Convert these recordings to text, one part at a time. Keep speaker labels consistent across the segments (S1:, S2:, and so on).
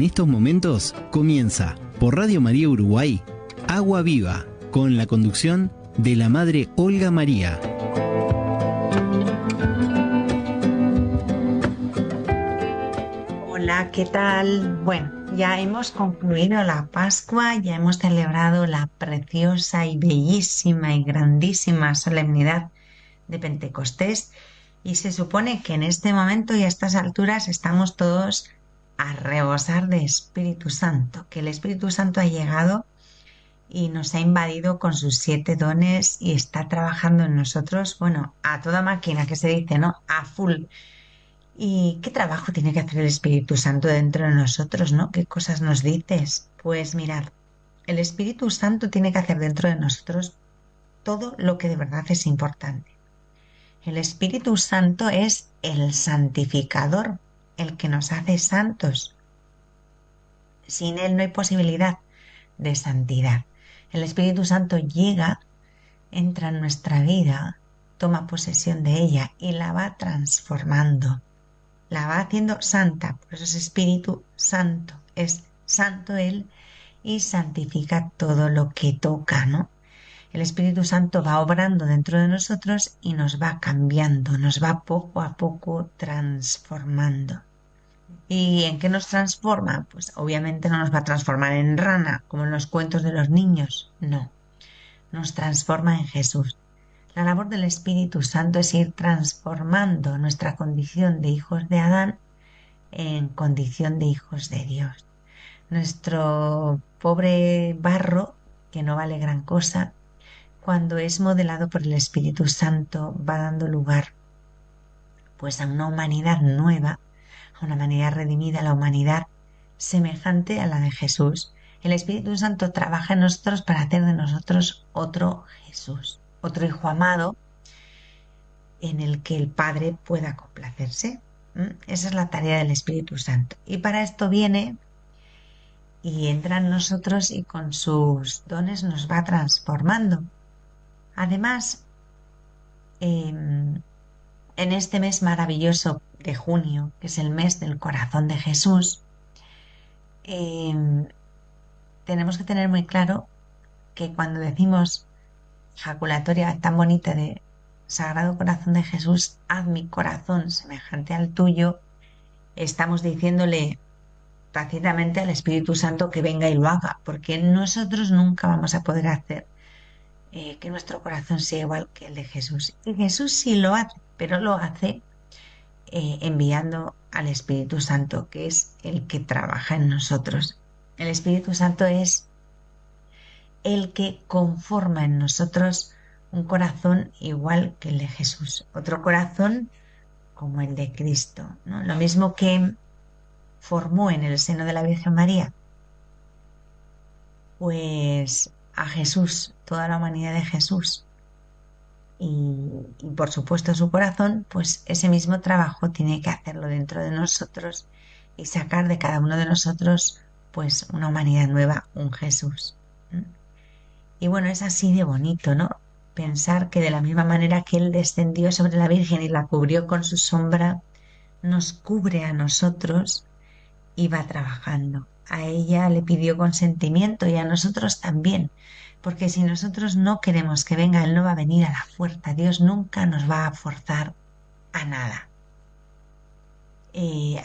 S1: estos momentos comienza por Radio María Uruguay, Agua Viva, con la conducción de la Madre Olga María.
S2: Hola, ¿qué tal? Bueno, ya hemos concluido la Pascua, ya hemos celebrado la preciosa y bellísima y grandísima solemnidad de Pentecostés y se supone que en este momento y a estas alturas estamos todos a rebosar de Espíritu Santo, que el Espíritu Santo ha llegado y nos ha invadido con sus 7 dones y está trabajando en nosotros, bueno, a toda máquina, que se dice, ¿no? A full. ¿Y qué trabajo tiene que hacer el Espíritu Santo dentro de nosotros, ¿no? ¿Qué cosas nos dices? Pues mirad, el Espíritu Santo tiene que hacer dentro de nosotros todo lo que de verdad es importante. El Espíritu Santo es el santificador, el que nos hace santos. Sin él no hay posibilidad de santidad. El Espíritu Santo llega, entra en nuestra vida, toma posesión de ella y la va transformando. La va haciendo santa, por eso es Espíritu Santo, es santo Él y santifica todo lo que toca, ¿no? El Espíritu Santo va obrando dentro de nosotros y nos va cambiando, nos va poco a poco transformando. ¿Y en qué nos transforma? Pues obviamente no nos va a transformar en rana, como en los cuentos de los niños, no, nos transforma en Jesús. La labor del Espíritu Santo es ir transformando nuestra condición de hijos de Adán en condición de hijos de Dios. Nuestro pobre barro, que no vale gran cosa, cuando es modelado por el Espíritu Santo, va dando lugar pues a una humanidad nueva, a una humanidad redimida, a la humanidad semejante a la de Jesús. El Espíritu Santo trabaja en nosotros para hacer de nosotros otro Jesús, otro hijo amado en el que el Padre pueda complacerse. Esa es la tarea del Espíritu Santo. Y para esto viene y entra en nosotros y con sus dones nos va transformando. Además, en este mes maravilloso de junio, que es el mes del corazón de Jesús, tenemos que tener muy claro que cuando decimos ejaculatoria tan bonita de Sagrado Corazón de Jesús, haz mi corazón semejante al tuyo, estamos diciéndole tácitamente al Espíritu Santo que venga y lo haga, porque nosotros nunca vamos a poder hacer que nuestro corazón sea igual que el de Jesús. Y Jesús sí lo hace, pero lo hace enviando al Espíritu Santo, que es el que trabaja en nosotros. El Espíritu Santo es el que conforma en nosotros un corazón igual que el de Jesús, otro corazón como el de Cristo, ¿no? Lo mismo que formó en el seno de la Virgen María, pues a Jesús, toda la humanidad de Jesús, y por supuesto su corazón, pues ese mismo trabajo tiene que hacerlo dentro de nosotros y sacar de cada uno de nosotros pues una humanidad nueva, un Jesús. Y bueno, es así de bonito, ¿no? Pensar que de la misma manera que Él descendió sobre la Virgen y la cubrió con su sombra, nos cubre a nosotros y va trabajando. A ella le pidió consentimiento y a nosotros también, porque si nosotros no queremos que venga, Él no va a venir a la fuerza. Dios nunca nos va a forzar a nada.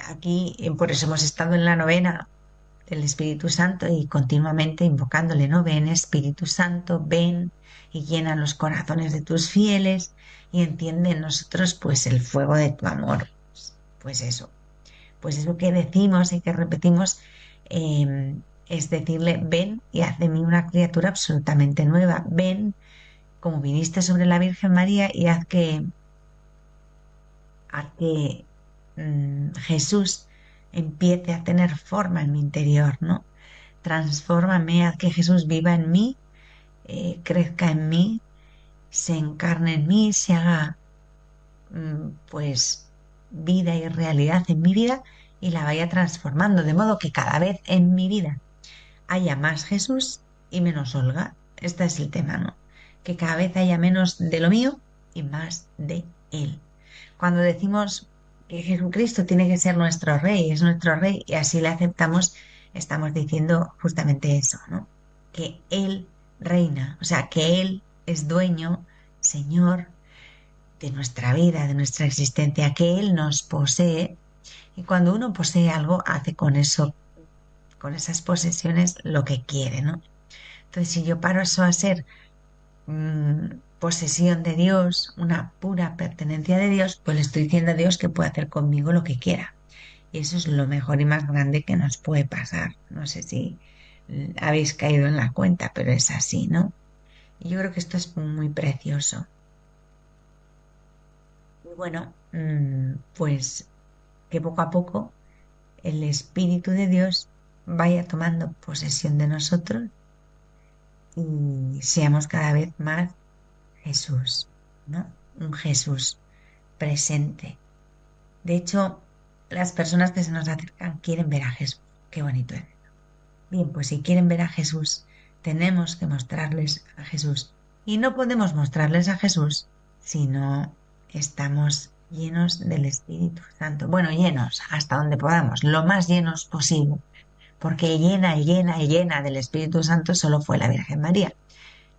S2: Aquí, por eso hemos estado en la novena del Espíritu Santo y continuamente invocándole, ¿no? Ven, Espíritu Santo, ven y llena los corazones de tus fieles y enciende en nosotros pues el fuego de tu amor. Pues eso que decimos y que repetimos es decirle, ven y haz de mí una criatura absolutamente nueva. Ven como viniste sobre la Virgen María y haz que Jesús empiece a tener forma en mi interior, ¿no? Transfórmame, haz que Jesús viva en mí, crezca en mí, se encarne en mí, se haga pues vida y realidad en mi vida y la vaya transformando, de modo que cada vez en mi vida haya más Jesús y menos Olga. Este es el tema, ¿no? Que cada vez haya menos de lo mío y más de Él. Cuando decimos que Jesucristo tiene que ser nuestro Rey, es nuestro Rey, y así le aceptamos, estamos diciendo justamente eso, ¿no? Que Él reina, o sea, que Él es dueño, Señor de nuestra vida, de nuestra existencia, que Él nos posee. Y cuando uno posee algo, hace con eso, con esas posesiones, lo que quiere, ¿no? Entonces, si yo paro eso a ser posesión de Dios, una pura pertenencia de Dios, pues le estoy diciendo a Dios que puede hacer conmigo lo que quiera. Y eso es lo mejor y más grande que nos puede pasar. No sé si habéis caído en la cuenta, pero es así, ¿no? Y yo creo que esto es muy precioso. Y bueno, pues que poco a poco el Espíritu de Dios vaya tomando posesión de nosotros y seamos cada vez más Jesús, ¿no? Un Jesús presente. De hecho, las personas que se nos acercan quieren ver a Jesús. Qué bonito es. Bien, pues si quieren ver a Jesús, tenemos que mostrarles a Jesús. Y no podemos mostrarles a Jesús si no estamos llenos del Espíritu Santo. Bueno, llenos hasta donde podamos, lo más llenos posible, porque llena y llena y llena del Espíritu Santo solo fue la Virgen María.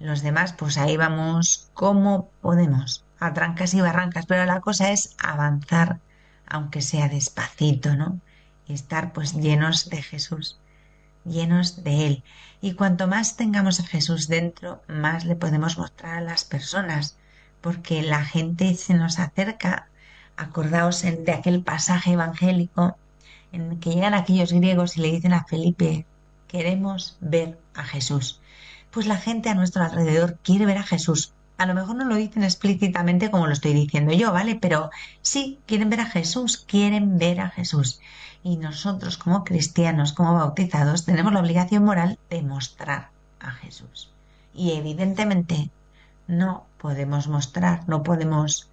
S2: Los demás, pues ahí vamos como podemos, a trancas y barrancas, pero la cosa es avanzar, aunque sea despacito, ¿no? Y estar pues llenos de Jesús, llenos de Él. Y cuanto más tengamos a Jesús dentro, más le podemos mostrar a las personas, porque la gente se nos acerca. Acordaos de aquel pasaje evangélico en el que llegan aquellos griegos y le dicen a Felipe, queremos ver a Jesús. Pues la gente a nuestro alrededor quiere ver a Jesús. A lo mejor no lo dicen explícitamente como lo estoy diciendo yo, ¿vale? Pero sí, quieren ver a Jesús, quieren ver a Jesús. Y nosotros como cristianos, como bautizados, tenemos la obligación moral de mostrar a Jesús. Y evidentemente no podemos mostrar, no podemos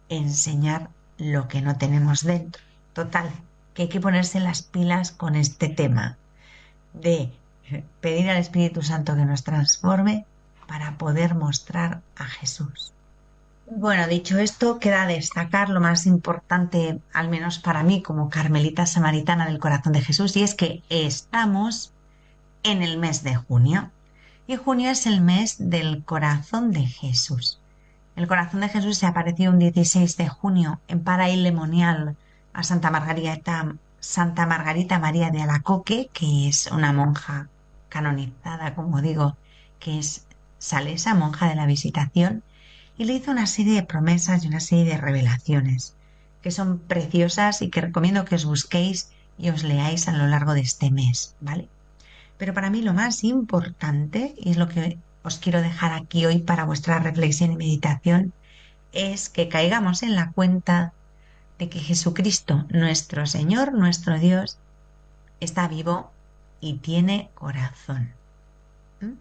S2: enseñar lo que no tenemos dentro. Total, que hay que ponerse las pilas con este tema de pedir al Espíritu Santo que nos transforme para poder mostrar a Jesús. Bueno, dicho esto, queda destacar lo más importante, al menos para mí como carmelita samaritana del corazón de Jesús, y es que estamos en el mes de junio. Y junio es el mes del corazón de Jesús. El corazón de Jesús se apareció un 16 de junio en Paraílemonial a Santa Margarita María de Alacoque, que es una monja canonizada, como digo, que es salesa, monja de la Visitación, y le hizo una serie de promesas y una serie de revelaciones que son preciosas y que recomiendo que os busquéis y os leáis a lo largo de este mes, ¿vale? Pero para mí lo más importante, y es lo que os quiero dejar aquí hoy para vuestra reflexión y meditación, es que caigamos en la cuenta de que Jesucristo, nuestro Señor, nuestro Dios, está vivo y tiene corazón. ¿Mm?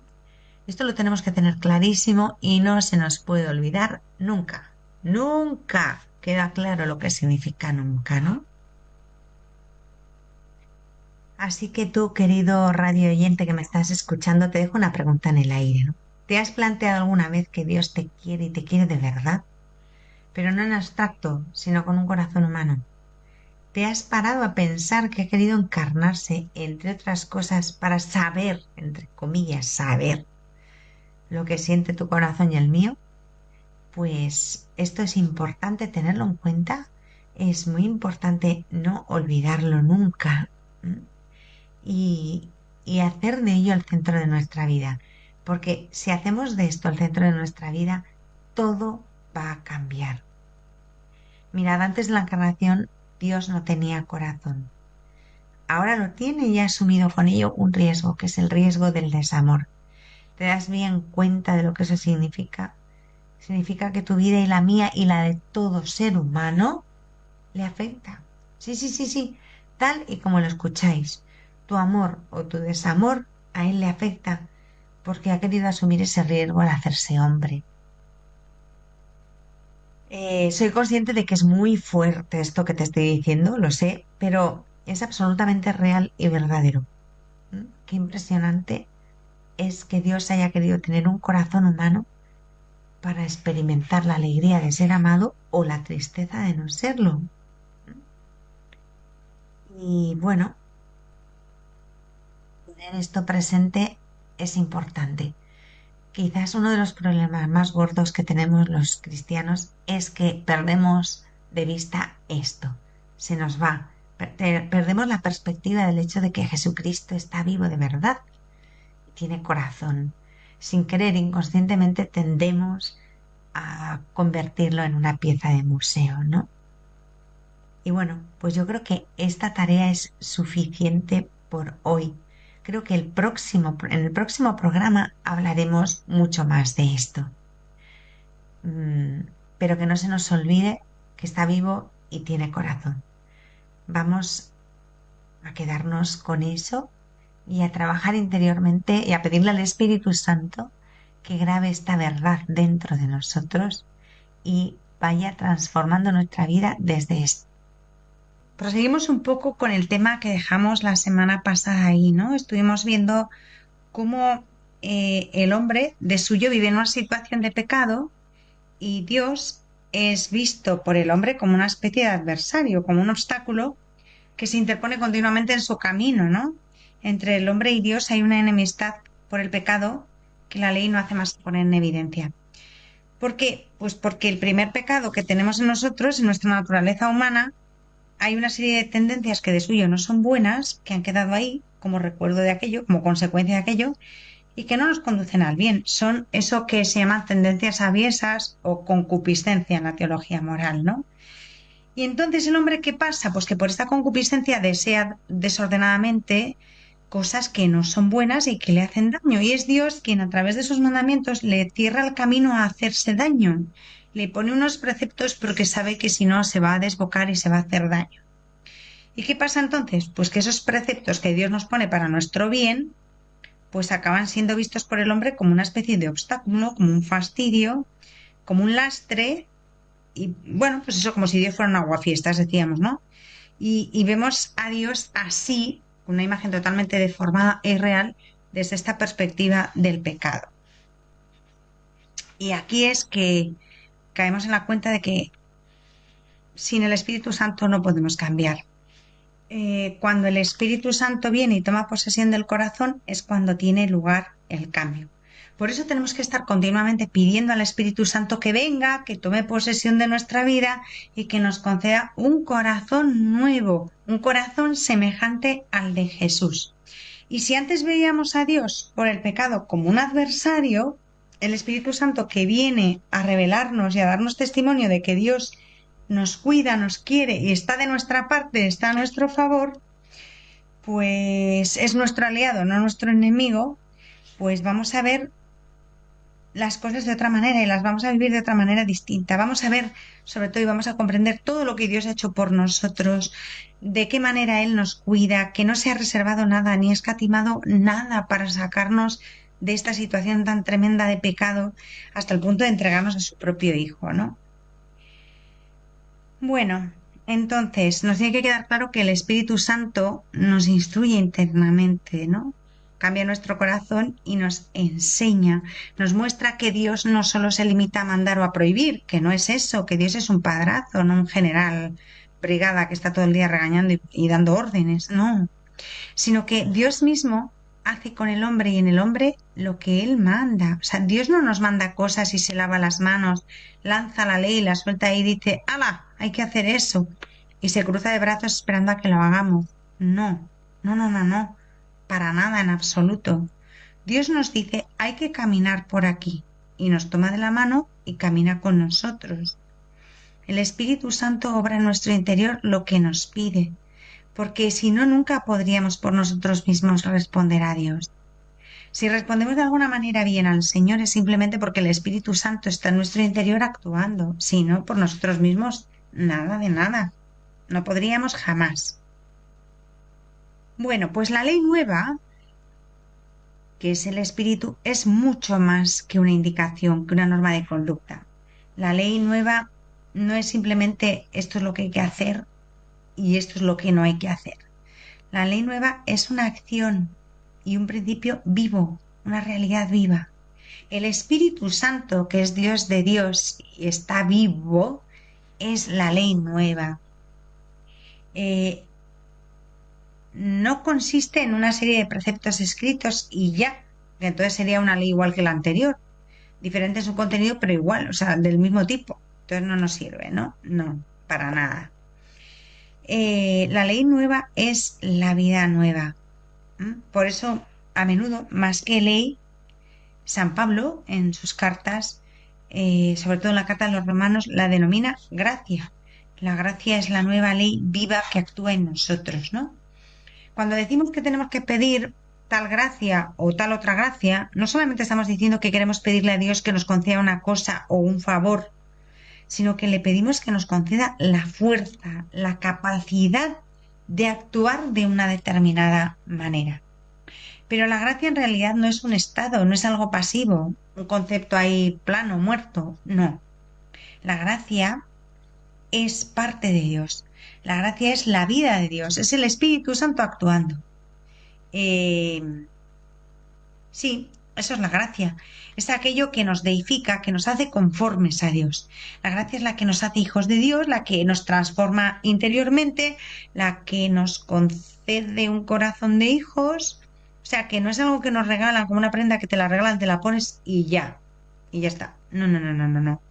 S2: Esto lo tenemos que tener clarísimo y no se nos puede olvidar nunca. Nunca queda claro lo que significa nunca, ¿no? Así que tú, querido radio oyente que me estás escuchando, te dejo una pregunta en el aire, ¿no? ¿Te has planteado alguna vez que Dios te quiere y te quiere de verdad? Pero no en abstracto, sino con un corazón humano. ¿Te has parado a pensar que ha querido encarnarse, entre otras cosas, para saber, entre comillas, saber lo que siente tu corazón y el mío? Pues esto es importante tenerlo en cuenta, es muy importante no olvidarlo nunca. Y, y hacer de ello el centro de nuestra vida. Porque si hacemos de esto el centro de nuestra vida, todo va a cambiar. Mirad, antes de la encarnación, Dios no tenía corazón. Ahora lo tiene y ha asumido con ello un riesgo, que es el riesgo del desamor. ¿Te das bien cuenta de lo que eso significa? Significa que tu vida y la mía y la de todo ser humano le afecta. Sí, sí, sí, sí, tal y como lo escucháis. Tu amor o tu desamor a él le afecta porque ha querido asumir ese riesgo al hacerse hombre. Soy consciente de que es muy fuerte esto que te estoy diciendo, lo sé, pero es absolutamente real y verdadero. Qué impresionante es que Dios haya querido tener un corazón humano para experimentar la alegría de ser amado o la tristeza de no serlo. Y bueno, tener esto presente es importante. Quizás uno de los problemas más gordos que tenemos los cristianos es que perdemos de vista esto. Se nos va. Perdemos la perspectiva del hecho de que Jesucristo está vivo de verdad y tiene corazón. Sin querer, inconscientemente tendemos a convertirlo en una pieza de museo, ¿no? Y bueno, pues yo creo que esta tarea es suficiente por hoy. Creo que en el próximo programa hablaremos mucho más de esto. Pero que no se nos olvide que está vivo y tiene corazón. Vamos a quedarnos con eso y a trabajar interiormente y a pedirle al Espíritu Santo que grabe esta verdad dentro de nosotros y vaya transformando nuestra vida desde esto. Proseguimos un poco con el tema que dejamos la semana pasada ahí, ¿no? Estuvimos viendo cómo el hombre de suyo vive en una situación de pecado y Dios es visto por el hombre como una especie de adversario, como un obstáculo que se interpone continuamente en su camino, ¿no? Entre el hombre y Dios hay una enemistad por el pecado que la ley no hace más que poner en evidencia. ¿Por qué? Pues porque el primer pecado que tenemos en nosotros, en nuestra naturaleza humana, hay una serie de tendencias que de suyo no son buenas, que han quedado ahí como recuerdo de aquello, como consecuencia de aquello, y que no nos conducen al bien. Son eso que se llaman tendencias aviesas o concupiscencia en la teología moral, ¿no? Y entonces el hombre, ¿qué pasa? Pues que por esta concupiscencia desea desordenadamente cosas que no son buenas y que le hacen daño. Y es Dios quien a través de sus mandamientos le cierra el camino a hacerse daño. Le pone unos preceptos porque sabe que si no se va a desbocar y se va a hacer daño. ¿Y qué pasa entonces? Pues que esos preceptos que Dios nos pone para nuestro bien, pues acaban siendo vistos por el hombre como una especie de obstáculo, como un fastidio, como un lastre, y bueno, pues eso como si Dios fuera un aguafiestas, decíamos, ¿no? Y vemos a Dios así, una imagen totalmente deformada e irreal, desde esta perspectiva del pecado. Y aquí es que caemos en la cuenta de que sin el Espíritu Santo no podemos cambiar. Cuando el Espíritu Santo viene y toma posesión del corazón es cuando tiene lugar el cambio. Por eso tenemos que estar continuamente pidiendo al Espíritu Santo que venga, que tome posesión de nuestra vida y que nos conceda un corazón nuevo, un corazón semejante al de Jesús. Y si antes veíamos a Dios por el pecado como un adversario, el Espíritu Santo que viene a revelarnos y a darnos testimonio de que Dios nos cuida, nos quiere y está de nuestra parte, está a nuestro favor, pues es nuestro aliado, no nuestro enemigo, pues vamos a ver las cosas de otra manera y las vamos a vivir de otra manera distinta. Vamos a ver, sobre todo, y vamos a comprender todo lo que Dios ha hecho por nosotros, de qué manera Él nos cuida, que no se ha reservado nada ni escatimado nada para sacarnos de esta situación tan tremenda de pecado hasta el punto de entregarnos a su propio Hijo, ¿no? Bueno, entonces nos tiene que quedar claro que el Espíritu Santo nos instruye internamente, ¿no? Cambia nuestro corazón y nos enseña, nos muestra que Dios no solo se limita a mandar o a prohibir, que no es eso, que Dios es un padrazo, no un general brigada que está todo el día regañando y dando órdenes, no, sino que Dios mismo hace con el hombre y en el hombre lo que Él manda. O sea, Dios no nos manda cosas y se lava las manos, lanza la ley, la suelta y dice, ¡hala! Hay que hacer eso. Y se cruza de brazos esperando a que lo hagamos. No, no, no, no, no. Para nada en absoluto. Dios nos dice, hay que caminar por aquí. Y nos toma de la mano y camina con nosotros. El Espíritu Santo obra en nuestro interior lo que nos pide, porque si no, nunca podríamos por nosotros mismos responder a Dios. Si respondemos de alguna manera bien al Señor es simplemente porque el Espíritu Santo está en nuestro interior actuando, si no, por nosotros mismos, nada de nada. No podríamos jamás. Bueno, pues la ley nueva, que es el Espíritu, es mucho más que una indicación, que una norma de conducta. La ley nueva no es simplemente esto es lo que hay que hacer y esto es lo que no hay que hacer. La ley nueva es una acción y un principio vivo, una realidad viva. El Espíritu Santo, que es Dios de Dios y está vivo, es la ley nueva. no consiste en una serie de preceptos escritos y ya, que entonces sería una ley igual que la anterior, diferente en su contenido, pero igual, o sea, del mismo tipo. Entonces no nos sirve, ¿no? No, para nada. La ley nueva es la vida nueva. Por eso, a menudo, más que ley, San Pablo, en sus cartas, sobre todo en la carta de los romanos, la denomina gracia. La gracia es la nueva ley viva que actúa en nosotros, ¿no? Cuando decimos que tenemos que pedir tal gracia o tal otra gracia, no solamente estamos diciendo que queremos pedirle a Dios que nos conceda una cosa o un favor, sino que le pedimos que nos conceda la fuerza, la capacidad de actuar de una determinada manera. Pero la gracia en realidad no es un estado, no es algo pasivo, un concepto ahí plano, muerto, no. La gracia es parte de Dios. La gracia es la vida de Dios, es el Espíritu Santo actuando. Sí, eso es la gracia. Es aquello que nos deifica, que nos hace conformes a Dios. La gracia es la que nos hace hijos de Dios, la que nos transforma interiormente, la que nos concede un corazón de hijos. O sea, que no es algo que nos regalan como una prenda que te la regalan, te la pones y ya está. No, no, no, no, no, no.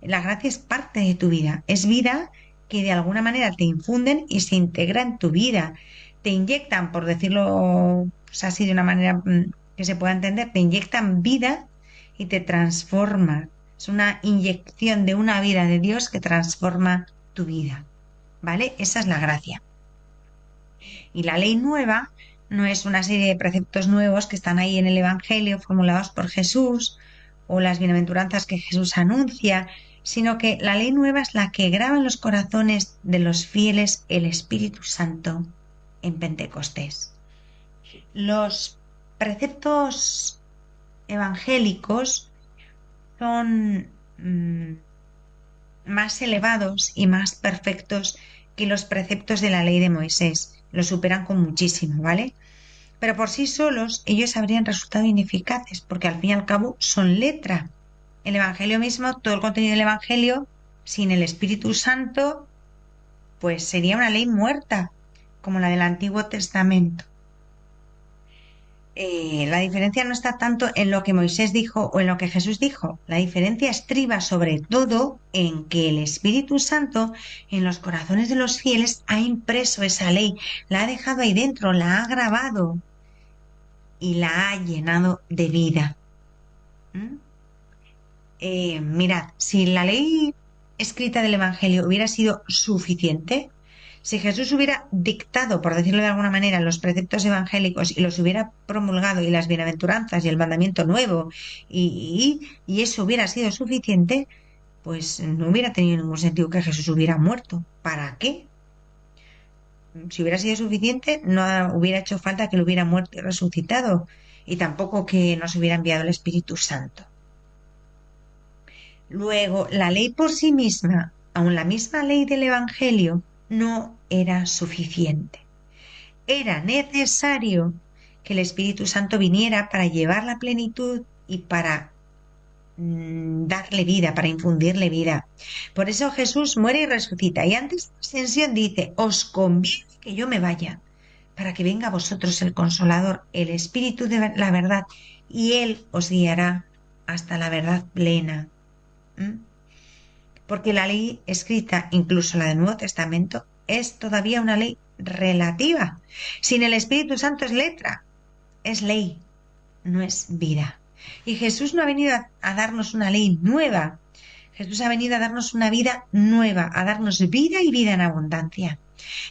S2: La gracia es parte de tu vida. Es vida que de alguna manera te infunden y se integra en tu vida. Te inyectan, por decirlo pues, así de una manera que se pueda entender, te inyectan vida y te transforma. Es una inyección de una vida de Dios que transforma tu vida. ¿Vale? Esa es la gracia. Y la ley nueva no es una serie de preceptos nuevos que están ahí en el Evangelio formulados por Jesús o las bienaventuranzas que Jesús anuncia, sino que la ley nueva es la que graba en los corazones de los fieles el Espíritu Santo en Pentecostés. Los preceptos evangélicos son más elevados y más perfectos que los preceptos de la ley de Moisés. Los superan con muchísimo, ¿vale? Pero por sí solos ellos habrían resultado ineficaces, porque al fin y al cabo son letra. El Evangelio mismo, todo el contenido del Evangelio, sin el Espíritu Santo, pues sería una ley muerta, como la del Antiguo Testamento. La diferencia no está tanto en lo que Moisés dijo o en lo que Jesús dijo. La diferencia estriba sobre todo en que el Espíritu Santo en los corazones de los fieles ha impreso esa ley, la ha dejado ahí dentro, la ha grabado y la ha llenado de vida. Mirad, si la ley escrita del Evangelio hubiera sido suficiente, si Jesús hubiera dictado, por decirlo de alguna manera, los preceptos evangélicos y los hubiera promulgado y las bienaventuranzas y el mandamiento nuevo y eso hubiera sido suficiente, pues no hubiera tenido ningún sentido que Jesús hubiera muerto. ¿Para qué? Si hubiera sido suficiente, no hubiera hecho falta que lo hubiera muerto y resucitado y tampoco que nos hubiera enviado el Espíritu Santo. Luego, la ley por sí misma, aun la misma ley del Evangelio, no era suficiente. Era necesario que el Espíritu Santo viniera para llevar la plenitud y para darle vida, para infundirle vida. Por eso Jesús muere y resucita. Y antes de la ascensión dice, os conviene que yo me vaya, para que venga a vosotros el Consolador, el Espíritu de la verdad, y Él os guiará hasta la verdad plena. Porque la ley escrita, incluso la del Nuevo Testamento, es todavía una ley relativa. Sin el Espíritu Santo es letra, es ley, no es vida. Y Jesús no ha venido a darnos una ley nueva. Jesús ha venido a darnos una vida nueva, a darnos vida y vida en abundancia.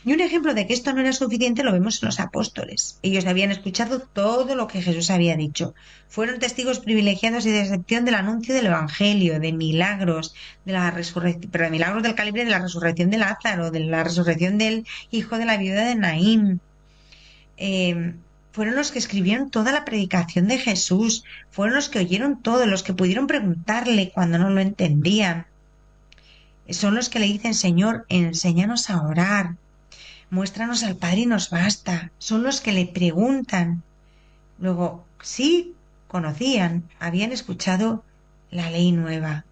S2: Y un ejemplo de que esto no era suficiente lo vemos en los apóstoles. Ellos habían escuchado todo lo que Jesús había dicho. Fueron testigos privilegiados y de excepción del anuncio del Evangelio, de milagros, de la resurrección, pero de milagros del calibre de la resurrección de Lázaro, de la resurrección del hijo de la viuda de Naín. Fueron los que escribieron toda la predicación de Jesús, fueron los que oyeron todo, los que pudieron preguntarle cuando no lo entendían. Son los que le dicen, Señor, enséñanos a orar, muéstranos al Padre y nos basta. Son los que le preguntan. Luego, sí, conocían, habían escuchado la ley nueva.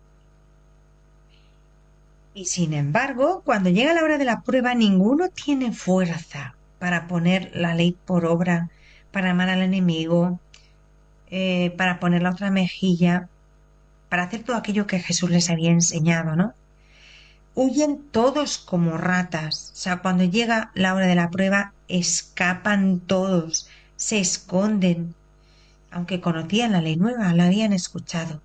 S2: Y sin embargo, cuando llega la hora de la prueba, ninguno tiene fuerza. para poner la ley por obra, para amar al enemigo, para poner la otra mejilla, para hacer todo aquello que Jesús les había enseñado, ¿no? Huyen todos como ratas. O sea, cuando llega la hora de la prueba, escapan todos, se esconden, aunque conocían la ley nueva, la habían escuchado,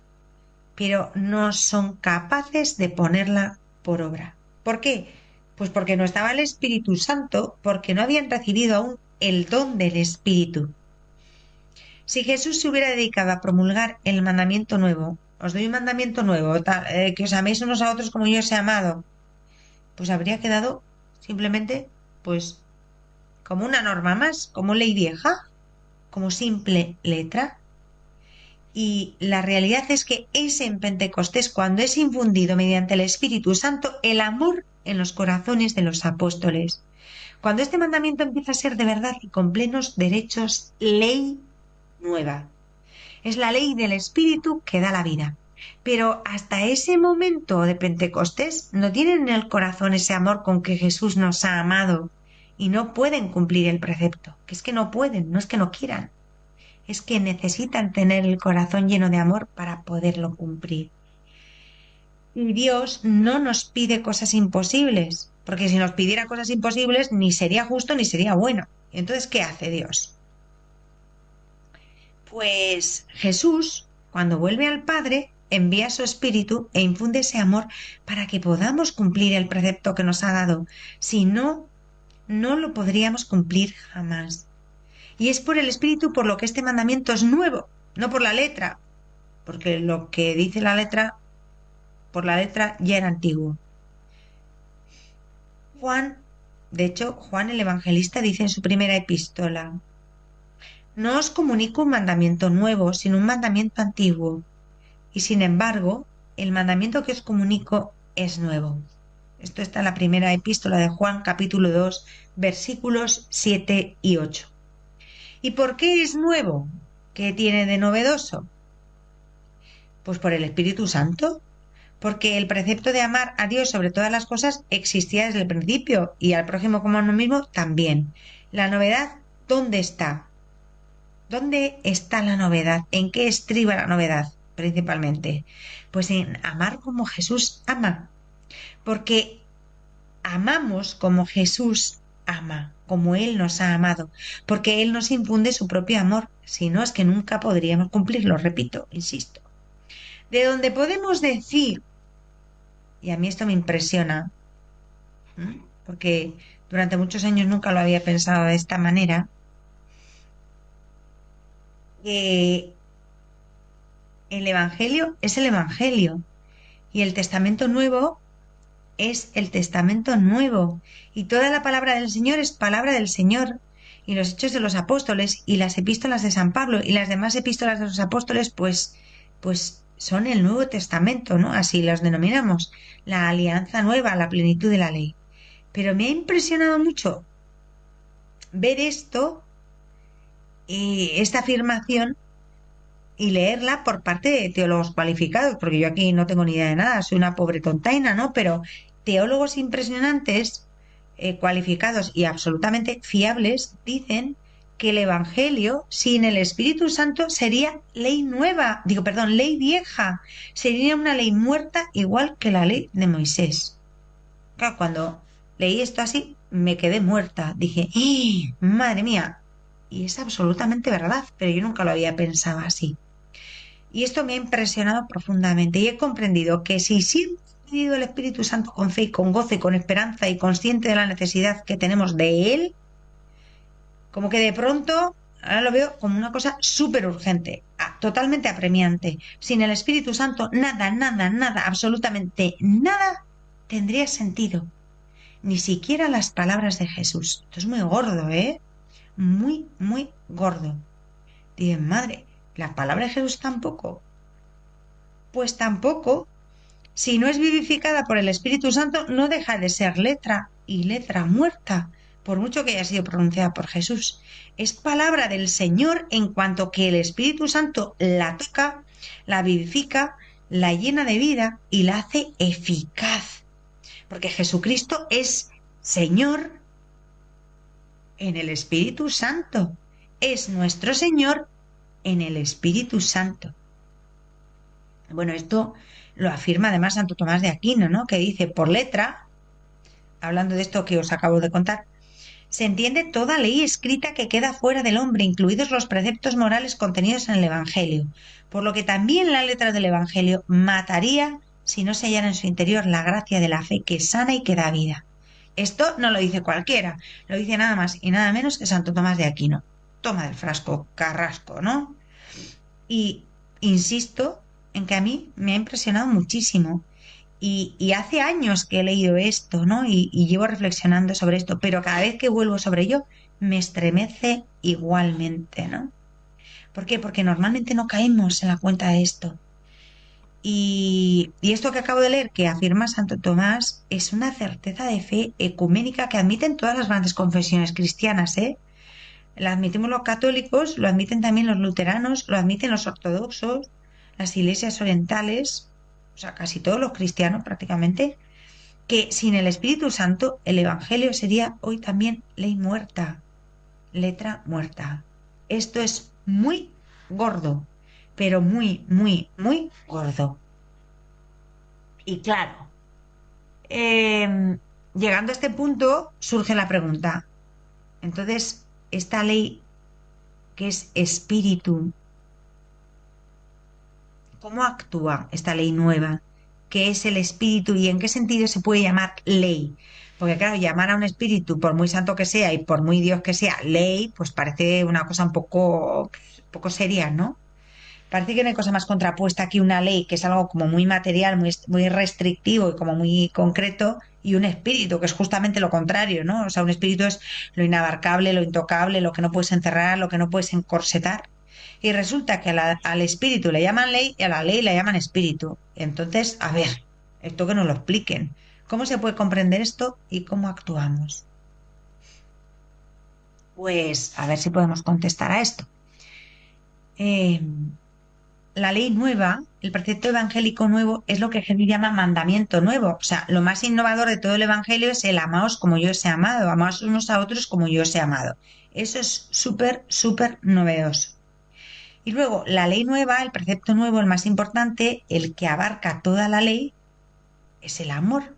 S2: pero no son capaces de ponerla por obra. ¿Por qué? Pues porque no estaba el Espíritu Santo, porque no habían recibido aún el don del Espíritu. Si Jesús se hubiera dedicado a promulgar el mandamiento nuevo, os doy un mandamiento nuevo, que os améis unos a otros como yo os he amado, pues habría quedado simplemente, pues, como una norma más, como ley vieja, como simple letra. Y la realidad es que es en Pentecostés cuando es infundido mediante el Espíritu Santo el amor en los corazones de los apóstoles. Cuando este mandamiento empieza a ser de verdad y con plenos derechos ley nueva. Es la ley del Espíritu que da la vida. Pero hasta ese momento de Pentecostés no tienen en el corazón ese amor con que Jesús nos ha amado y no pueden cumplir el precepto. Que es que no pueden, no es que no quieran. Es que necesitan tener el corazón lleno de amor para poderlo cumplir. Y Dios no nos pide cosas imposibles, porque si nos pidiera cosas imposibles ni sería justo ni sería bueno. Entonces, ¿qué hace Dios? Pues Jesús, cuando vuelve al Padre, envía su Espíritu e infunde ese amor para que podamos cumplir el precepto que nos ha dado. Si no, no lo podríamos cumplir jamás. Y es por el Espíritu por lo que este mandamiento es nuevo, no por la letra, porque lo que dice la letra, por la letra ya era antiguo. Juan el Evangelista dice en su primera epístola: no os comunico un mandamiento nuevo, sino un mandamiento antiguo. Y sin embargo, el mandamiento que os comunico es nuevo. Esto está en la primera epístola de Juan, capítulo 2, versículos 7 y 8. ¿Y por qué es nuevo? ¿Qué tiene de novedoso? Pues por el Espíritu Santo, porque el precepto de amar a Dios sobre todas las cosas existía desde el principio y al prójimo como a uno mismo también. La novedad, ¿dónde está? ¿Dónde está la novedad? ¿En qué estriba la novedad principalmente? Pues en amar como Jesús ama, porque amamos como Jesús ama, como Él nos ha amado, porque Él nos infunde su propio amor, si no es que nunca podríamos cumplirlo, repito, insisto. De donde podemos decir, y a mí esto me impresiona, porque durante muchos años nunca lo había pensado de esta manera, que el Evangelio es el Evangelio y el Testamento Nuevo es el Testamento Nuevo y toda la palabra del Señor es palabra del Señor y los hechos de los apóstoles y las epístolas de San Pablo y las demás epístolas de los apóstoles pues son el Nuevo Testamento, ¿no? Así los denominamos, la alianza nueva, la plenitud de la ley. Pero me ha impresionado mucho ver esto y esta afirmación y leerla por parte de teólogos cualificados, porque yo aquí no tengo ni idea de nada, soy una pobre tontaina, ¿no? Pero teólogos impresionantes, cualificados y absolutamente fiables, dicen que el Evangelio sin el Espíritu Santo sería ley nueva, ley vieja, sería una ley muerta igual que la ley de Moisés. Claro, cuando leí esto así, me quedé muerta, dije, ¡eh, madre mía! Y es absolutamente verdad, pero yo nunca lo había pensado así. Y esto me ha impresionado profundamente y he comprendido que si siempre he pedido el Espíritu Santo con fe y con gozo y con esperanza y consciente de la necesidad que tenemos de Él, como que de pronto ahora lo veo como una cosa súper urgente, totalmente apremiante. Sin el Espíritu Santo nada, absolutamente nada tendría sentido. Ni siquiera las palabras de Jesús. Esto es muy gordo, ¿eh? Muy, muy gordo. Dicen, madre, ¿la palabra de Jesús tampoco? Pues tampoco. Si no es vivificada por el Espíritu Santo, no deja de ser letra y letra muerta, por mucho que haya sido pronunciada por Jesús. Es palabra del Señor en cuanto que el Espíritu Santo la toca, la vivifica, la llena de vida y la hace eficaz. Porque Jesucristo es Señor, en el Espíritu Santo. Es nuestro Señor en el Espíritu Santo. Bueno, esto lo afirma además Santo Tomás de Aquino, ¿no? Que dice, por letra, hablando de esto que os acabo de contar, se entiende toda ley escrita que queda fuera del hombre, incluidos los preceptos morales contenidos en el Evangelio, por lo que también la letra del Evangelio mataría si no se hallara en su interior la gracia de la fe que sana y que da vida. Esto no lo dice cualquiera, lo dice nada más y nada menos que Santo Tomás de Aquino. Toma del frasco, carrasco, ¿no? Y insisto en que a mí me ha impresionado muchísimo. Y hace años que he leído esto, ¿no? Y llevo reflexionando sobre esto, pero cada vez que vuelvo sobre ello, me estremece igualmente, ¿no? ¿Por qué? Porque normalmente no caemos en la cuenta de esto. Y esto que acabo de leer, que afirma Santo Tomás, es una certeza de fe ecuménica que admiten todas las grandes confesiones cristianas, ¿eh? La admitimos los católicos, lo admiten también los luteranos, lo admiten los ortodoxos, las iglesias orientales, o sea, casi todos los cristianos prácticamente, que sin el Espíritu Santo el Evangelio sería hoy también ley muerta, letra muerta. Esto es muy gordo, pero muy, muy, muy gordo. Y claro, llegando a este punto surge la pregunta, entonces, esta ley que es espíritu, ¿cómo actúa esta ley nueva? ¿Qué es el espíritu y en qué sentido se puede llamar ley? Porque claro, llamar a un espíritu, por muy santo que sea y por muy Dios que sea, ley, pues parece una cosa un poco seria, ¿no? Parece que no hay cosa más contrapuesta que una ley, que es algo como muy material, muy, muy restrictivo y como muy concreto, y un espíritu, que es justamente lo contrario, ¿no? O sea, un espíritu es lo inabarcable, lo intocable, lo que no puedes encerrar, lo que no puedes encorsetar. Y resulta que al espíritu le llaman ley y a la ley le llaman espíritu. Entonces, a ver, esto que nos lo expliquen. ¿Cómo se puede comprender esto y cómo actuamos? Pues a ver si podemos contestar a esto. Eh, la ley nueva, el precepto evangélico nuevo, es lo que Jesús llama mandamiento nuevo. O sea, lo más innovador de todo el evangelio es el amaos como yo os he amado, amaos unos a otros como yo os he amado. Eso es súper, súper novedoso. Y luego, la ley nueva, el precepto nuevo, el más importante, el que abarca toda la ley, es el amor.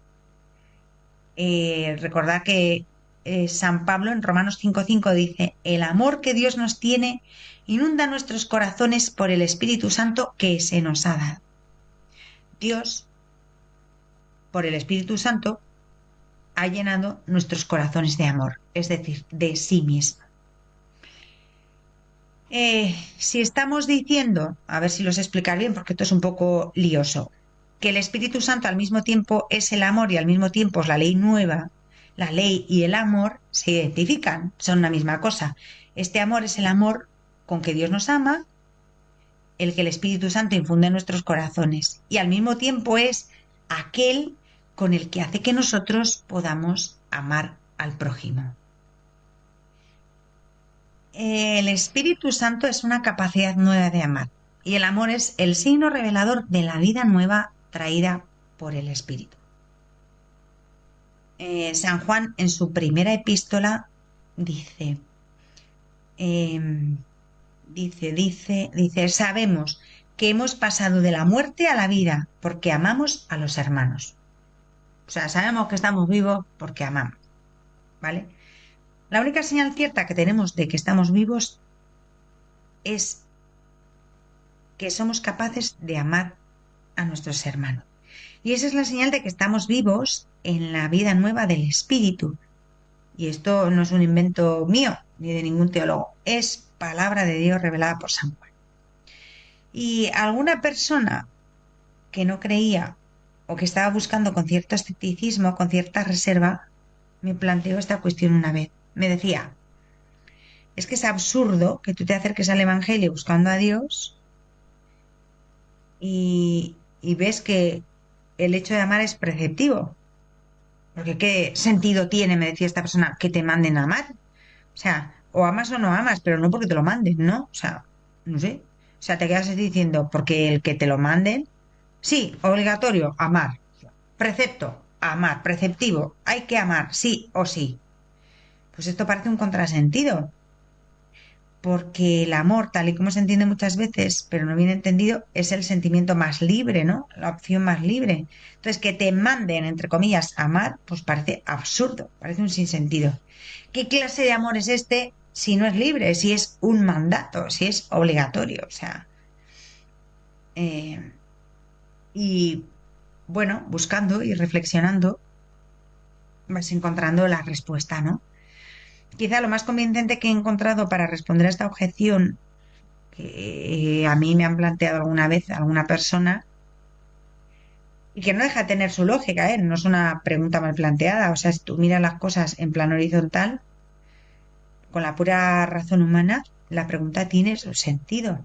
S2: Recordad que San Pablo en Romanos 5:5 dice, el amor que Dios nos tiene inunda nuestros corazones por el Espíritu Santo que se nos ha dado. Dios, por el Espíritu Santo, ha llenado nuestros corazones de amor, es decir, de sí mismo. Si estamos diciendo, a ver si los explicar bien, porque esto es un poco lioso, que el Espíritu Santo al mismo tiempo es el amor y al mismo tiempo es la ley nueva, la ley y el amor se identifican, son una misma cosa. Este amor es el amor con que Dios nos ama, el que el Espíritu Santo infunde en nuestros corazones, y al mismo tiempo es aquel con el que hace que nosotros podamos amar al prójimo. El Espíritu Santo es una capacidad nueva de amar y el amor es el signo revelador de la vida nueva traída por el Espíritu. San Juan en su primera epístola dice, sabemos que hemos pasado de la muerte a la vida porque amamos a los hermanos. O sea, sabemos que estamos vivos porque amamos, ¿vale? La única señal cierta que tenemos de que estamos vivos es que somos capaces de amar a nuestros hermanos. Y esa es la señal de que estamos vivos en la vida nueva del Espíritu. Y esto no es un invento mío ni de ningún teólogo, es palabra de Dios revelada por San Juan. Y alguna persona que no creía o que estaba buscando con cierto escepticismo, con cierta reserva, me planteó esta cuestión una vez. Me decía, es que es absurdo que tú te acerques al Evangelio buscando a Dios y ves que el hecho de amar es preceptivo. Porque ¿qué sentido tiene, me decía esta persona, que te manden a amar? O sea, o amas o no amas, pero no porque te lo manden, ¿no? O sea, no sé. O sea, te quedas diciendo, porque el que te lo manden, sí, obligatorio, amar. Precepto, amar. Preceptivo, hay que amar, sí o sí. Pues esto parece un contrasentido, porque el amor, tal y como se entiende muchas veces, pero no bien entendido, es el sentimiento más libre, ¿no? La opción más libre. Entonces, que te manden, entre comillas, a amar, pues parece absurdo, parece un sinsentido. ¿Qué clase de amor es este si no es libre, si es un mandato, si es obligatorio? O sea, eh, y bueno, buscando y reflexionando, vas encontrando la respuesta, ¿no? Quizá lo más convincente que he encontrado para responder a esta objeción que a mí me han planteado alguna vez alguna persona y que no deja de tener su lógica, ¿eh? No es una pregunta mal planteada. O sea, si tú miras las cosas en plano horizontal, con la pura razón humana, la pregunta tiene su sentido.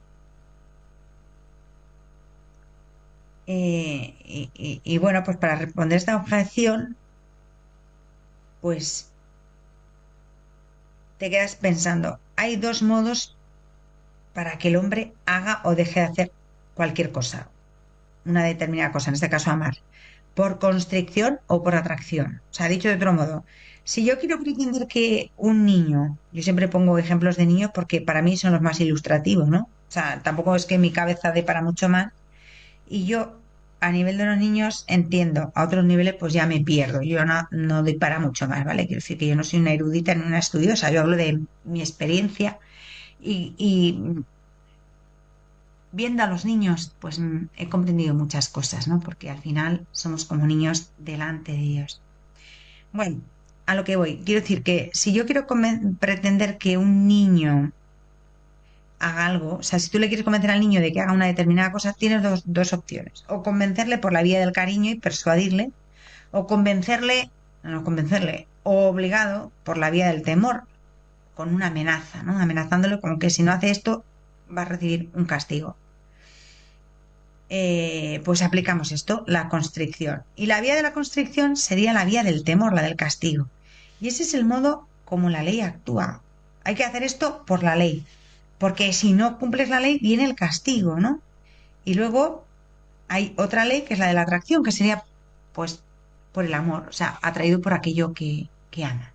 S2: Y bueno, pues para responder esta objeción, pues te quedas pensando, hay dos modos para que el hombre haga o deje de hacer cualquier cosa, una determinada cosa, en este caso amar, por constricción o por atracción. O sea, dicho de otro modo, si yo quiero pretender que un niño, yo siempre pongo ejemplos de niños porque para mí son los más ilustrativos, ¿no? O sea, tampoco es que mi cabeza dé para mucho más. Y yo, a nivel de los niños, entiendo, a otros niveles pues ya me pierdo. Yo no doy para mucho más, ¿vale? Quiero decir que yo no soy una erudita ni una estudiosa, yo hablo de mi experiencia y viendo a los niños, pues he comprendido muchas cosas, ¿no? Porque al final somos como niños delante de Dios. Bueno, a lo que voy, quiero decir que si yo quiero pretender que un niño haga algo, o sea, si tú le quieres convencer al niño de que haga una determinada cosa, tienes dos opciones. O convencerle por la vía del cariño y persuadirle, o convencerle, no convencerle, o obligado por la vía del temor, con una amenaza, ¿no? Amenazándole como que si no hace esto, va a recibir un castigo. Pues aplicamos esto, la constricción. Y la vía de la constricción sería la vía del temor, la del castigo. Y ese es el modo como la ley actúa. Hay que hacer esto por la ley, porque si no cumples la ley viene el castigo, ¿no? Y luego hay otra ley que es la de la atracción, que sería pues por el amor, o sea, atraído por aquello que ama.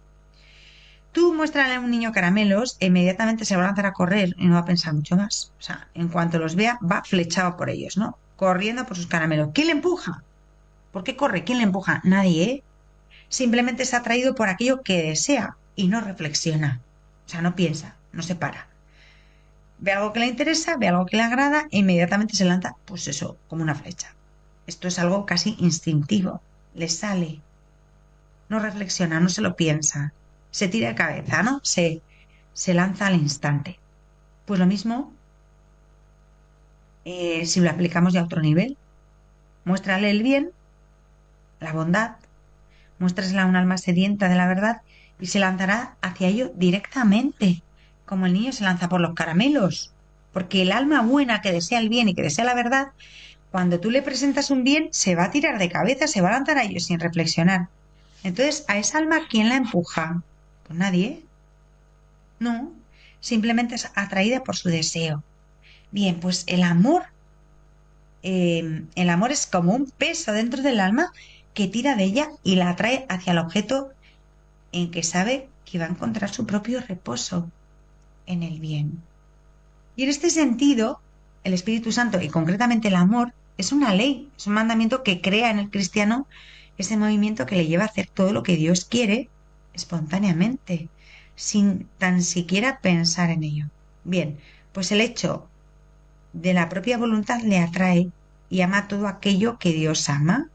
S2: Tú muéstrale a un niño caramelos e inmediatamente se va a lanzar a correr y no va a pensar mucho más. O sea, en cuanto los vea, va flechado por ellos, ¿no? Corriendo por sus caramelos. ¿Quién le empuja? ¿Por qué corre? ¿Quién le empuja? Nadie, ¿eh? Simplemente es atraído por aquello que desea y no reflexiona. O sea, no piensa, no se para. Ve algo que le interesa, ve algo que le agrada e inmediatamente se lanza, pues eso, como una flecha. Esto es algo casi instintivo. Le sale, no reflexiona, no se lo piensa. Se tira de cabeza, ¿no? Se lanza al instante. Pues lo mismo si lo aplicamos ya a otro nivel. Muéstrale el bien, la bondad, muéstrasela a un alma sedienta de la verdad y se lanzará hacia ello directamente, como el niño se lanza por los caramelos. Porque el alma buena que desea el bien y que desea la verdad, cuando tú le presentas un bien, se va a tirar de cabeza, se va a lanzar a ello sin reflexionar. Entonces, a esa alma, ¿quién la empuja? Pues nadie. No, simplemente es atraída por su deseo. Bien, pues el amor es como un peso dentro del alma que tira de ella y la atrae hacia el objeto en que sabe que va a encontrar su propio reposo en el bien. Y en este sentido, el Espíritu Santo y concretamente el amor es una ley, es un mandamiento que crea en el cristiano ese movimiento que le lleva a hacer todo lo que Dios quiere espontáneamente, sin tan siquiera pensar en ello. Bien, pues el hecho de la propia voluntad le atrae y ama todo aquello que Dios ama.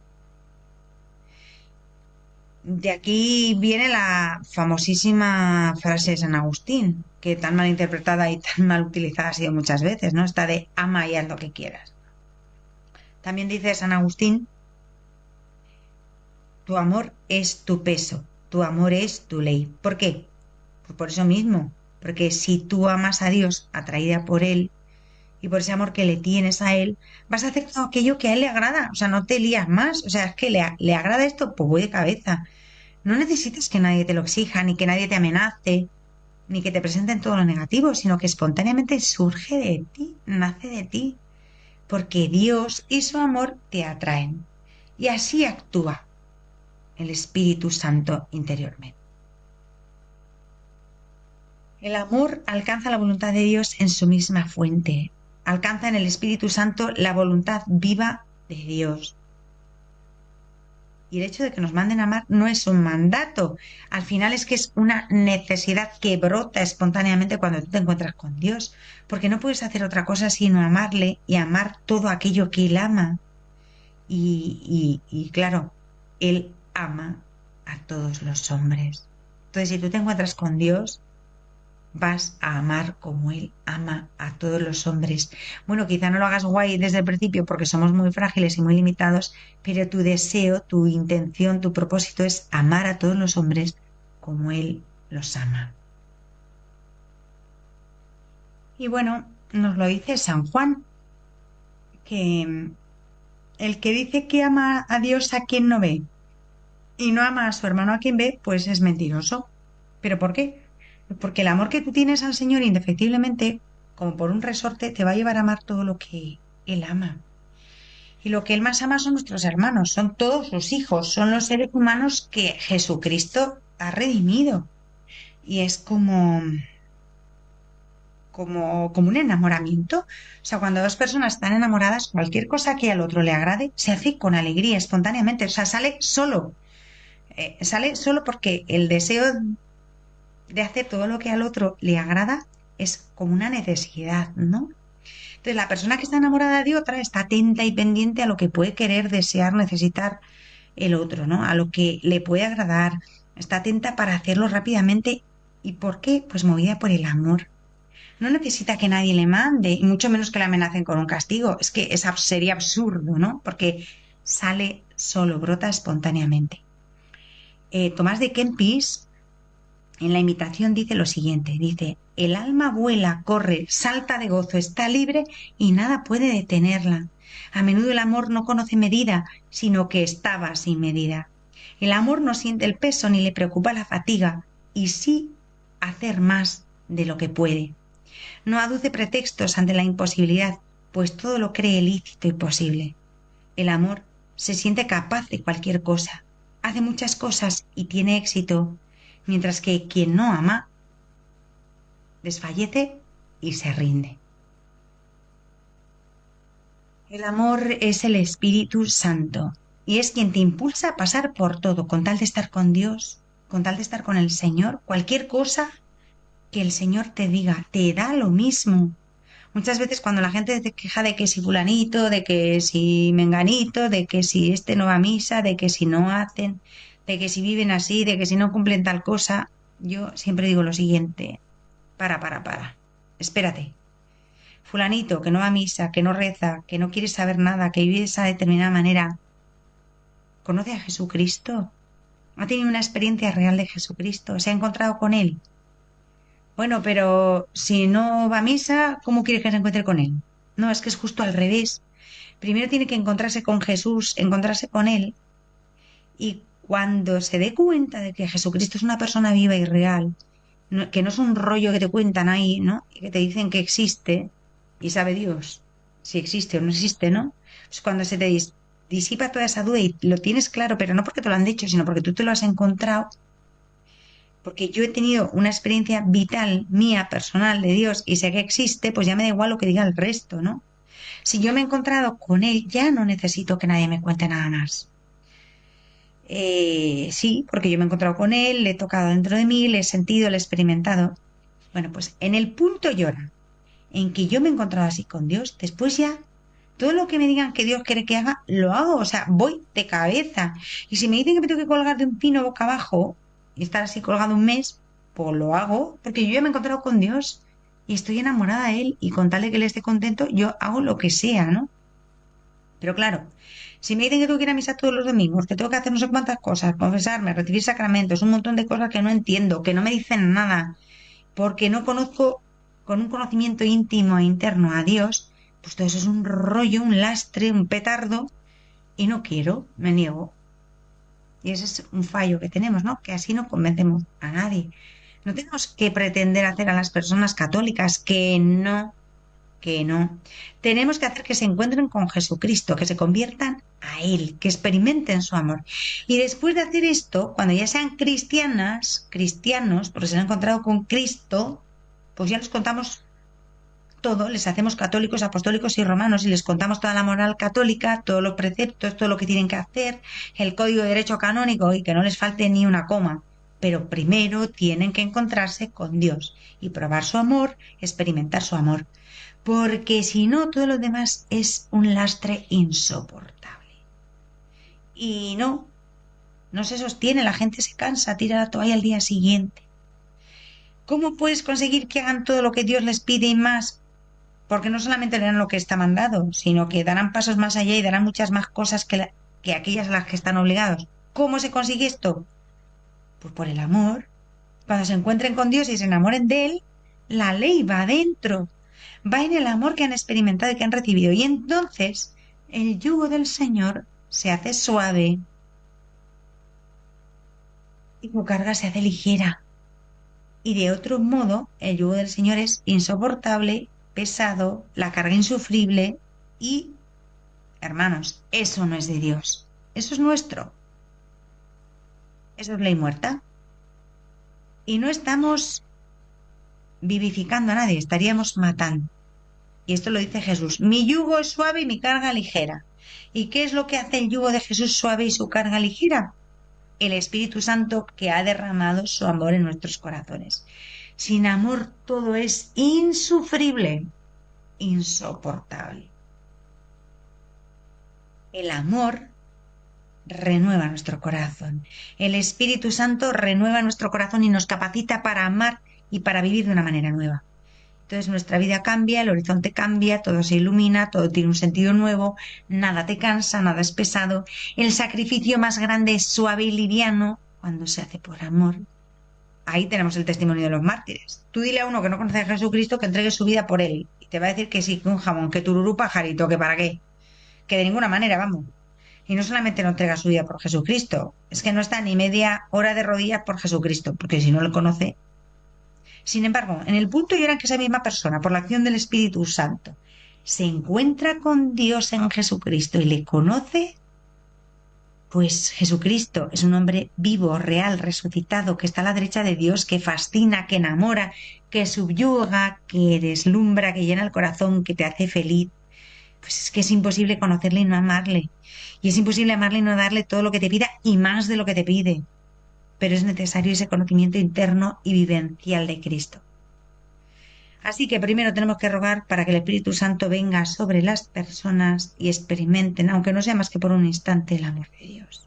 S2: De aquí viene la famosísima frase de San Agustín, que tan mal interpretada y tan mal utilizada ha sido muchas veces, ¿no? Esta de ama y haz lo que quieras. También dice San Agustín, tu amor es tu peso, tu amor es tu ley. ¿Por qué? Pues por eso mismo, porque si tú amas a Dios atraída por Él, y por ese amor que le tienes a él, vas a hacer todo aquello que a él le agrada. O sea, no te lías más. O sea, es que le agrada esto, pues voy de cabeza. No necesitas que nadie te lo exija, ni que nadie te amenace, ni que te presenten todo lo negativo, sino que espontáneamente surge de ti, nace de ti, porque Dios y su amor te atraen. Y así actúa el Espíritu Santo interiormente. El amor alcanza la voluntad de Dios en su misma fuente. Alcanza en el Espíritu Santo la voluntad viva de Dios. Y el hecho de que nos manden a amar no es un mandato. Al final es que es una necesidad que brota espontáneamente cuando tú te encuentras con Dios. Porque no puedes hacer otra cosa sino amarle y amar todo aquello que Él ama. Y claro, Él ama a todos los hombres. Entonces, si tú te encuentras con Dios, vas a amar como Él ama a todos los hombres. Bueno, quizá no lo hagas guay desde el principio porque somos muy frágiles y muy limitados, pero tu deseo, tu intención, tu propósito es amar a todos los hombres como Él los ama. Y bueno, nos lo dice San Juan, que el que dice que ama a Dios a quien no ve y no ama a su hermano a quien ve, pues es mentiroso. ¿Pero por qué? Porque el amor que tú tienes al Señor, indefectiblemente, como por un resorte, te va a llevar a amar todo lo que Él ama. Y lo que Él más ama son nuestros hermanos, son todos sus hijos, son los seres humanos que Jesucristo ha redimido. Y es como un enamoramiento. O sea, cuando dos personas están enamoradas, cualquier cosa que al otro le agrade, se hace con alegría, espontáneamente. O sea, sale solo. Sale solo porque el deseo de hacer todo lo que al otro le agrada es como una necesidad, ¿no? Entonces, la persona que está enamorada de otra está atenta y pendiente a lo que puede querer, desear, necesitar el otro, ¿no? A lo que le puede agradar. Está atenta para hacerlo rápidamente. ¿Y por qué? Pues movida por el amor. No necesita que nadie le mande, y mucho menos que le amenacen con un castigo. Es que sería absurdo, ¿no? Porque sale solo, brota espontáneamente. Tomás de Kempis en la imitación dice lo siguiente, dice, el alma vuela, corre, salta de gozo, está libre y nada puede detenerla. A menudo el amor no conoce medida, sino que estaba sin medida. El amor no siente el peso ni le preocupa la fatiga, y sí hacer más de lo que puede. No aduce pretextos ante la imposibilidad, pues todo lo cree lícito y posible. El amor se siente capaz de cualquier cosa, hace muchas cosas y tiene éxito, mientras que quien no ama desfallece y se rinde. El amor es el Espíritu Santo y es quien te impulsa a pasar por todo, con tal de estar con Dios, con tal de estar con el Señor, cualquier cosa que el Señor te diga, te da lo mismo. Muchas veces cuando la gente se queja de que si fulanito, de que si menganito, de que si este no va a misa, de que si no hacen, de que si viven así, de que si no cumplen tal cosa, yo siempre digo lo siguiente, para. Espérate. Fulanito que no va a misa, que no reza, que no quiere saber nada, que vive de esa determinada manera, ¿conoce a Jesucristo? ¿Ha tenido una experiencia real de Jesucristo? ¿Se ha encontrado con Él? Bueno, pero si no va a misa, ¿cómo quieres que se encuentre con Él? No, es que es justo al revés. Primero tiene que encontrarse con Jesús, encontrarse con Él, y cuando se dé cuenta de que Jesucristo es una persona viva y real, que no es un rollo que te cuentan ahí, ¿no? Y que te dicen que existe, y sabe Dios si existe o no existe, ¿no? Pues cuando se te disipa toda esa duda y lo tienes claro, pero no porque te lo han dicho, sino porque tú te lo has encontrado, porque yo he tenido una experiencia vital mía, personal, de Dios, y sé que existe, pues ya me da igual lo que diga el resto, ¿no? Si yo me he encontrado con Él, ya no necesito que nadie me cuente nada más. Sí, porque yo me he encontrado con Él, le he tocado dentro de mí, le he sentido, le he experimentado. Bueno, pues en el punto llora, en que yo me he encontrado así con Dios, después ya todo lo que me digan que Dios quiere que haga, lo hago, o sea, voy de cabeza. Y si me dicen que me tengo que colgar de un pino boca abajo y estar así colgado un mes, pues lo hago, porque yo ya me he encontrado con Dios y estoy enamorada de Él y con tal de que Él esté contento, yo hago lo que sea, ¿no? Pero claro, si me dicen que tengo que ir a misa todos los domingos, que tengo que hacer no sé cuántas cosas, confesarme, recibir sacramentos, un montón de cosas que no entiendo, que no me dicen nada, porque no conozco con un conocimiento íntimo e interno a Dios, pues todo eso es un rollo, un lastre, un petardo, y no quiero, me niego. Y ese es un fallo que tenemos, ¿no? Que así no convencemos a nadie. No tenemos que pretender hacer a las personas católicas que no. Tenemos que hacer que se encuentren con Jesucristo, que se conviertan a Él, que experimenten su amor. Y después de hacer esto, cuando ya sean cristianas, cristianos, porque se han encontrado con Cristo, pues ya les contamos todo, les hacemos católicos, apostólicos y romanos y les contamos toda la moral católica, todos los preceptos, todo lo que tienen que hacer, el código de derecho canónico y que no les falte ni una coma. Pero primero tienen que encontrarse con Dios y probar su amor, experimentar su amor, porque si no, todo lo demás es un lastre insoportable. Y no se sostiene, la gente se cansa, tira la toalla al día siguiente. ¿Cómo puedes conseguir que hagan todo lo que Dios les pide y más? Porque no solamente harán lo que está mandado, sino que darán pasos más allá y darán muchas más cosas que aquellas a las que están obligados. ¿Cómo se consigue esto? Pues por el amor. Cuando se encuentren con Dios y se enamoren de Él, la ley va adentro, va en el amor que han experimentado y que han recibido. Y entonces el yugo del Señor se hace suave y su carga se hace ligera. Y de otro modo, el yugo del Señor es insoportable, pesado, la carga insufrible y, hermanos, eso no es de Dios, eso es nuestro, eso es ley muerta. Y no estamos vivificando a nadie, estaríamos matando. Y esto lo dice Jesús, mi yugo es suave y mi carga ligera. ¿Y qué es lo que hace el yugo de Jesús suave y su carga ligera? El Espíritu Santo que ha derramado su amor en nuestros corazones. Sin amor todo es insufrible, insoportable. El amor renueva nuestro corazón. El Espíritu Santo renueva nuestro corazón y nos capacita para amar y para vivir de una manera nueva. Entonces nuestra vida cambia, el horizonte cambia, todo se ilumina, todo tiene un sentido nuevo, nada te cansa, nada es pesado. El sacrificio más grande es suave y liviano cuando se hace por amor. Ahí tenemos el testimonio de los mártires. Tú dile a uno que no conoce a Jesucristo que entregue su vida por él y te va a decir que sí, que un jamón, que tururú pajarito, que para qué. Que de ninguna manera, vamos. Y no solamente no entrega su vida por Jesucristo, es que no está ni media hora de rodillas por Jesucristo, porque si no lo conoce. Sin embargo, en el punto y hora en que esa misma persona, por la acción del Espíritu Santo, se encuentra con Dios en Jesucristo y le conoce, pues Jesucristo es un hombre vivo, real, resucitado, que está a la derecha de Dios, que fascina, que enamora, que subyuga, que deslumbra, que llena el corazón, que te hace feliz. Pues es que es imposible conocerle y no amarle. Y es imposible amarle y no darle todo lo que te pida y más de lo que te pide. Pero es necesario ese conocimiento interno y vivencial de Cristo. Así que primero tenemos que rogar para que el Espíritu Santo venga sobre las personas y experimenten, aunque no sea más que por un instante, el amor de Dios.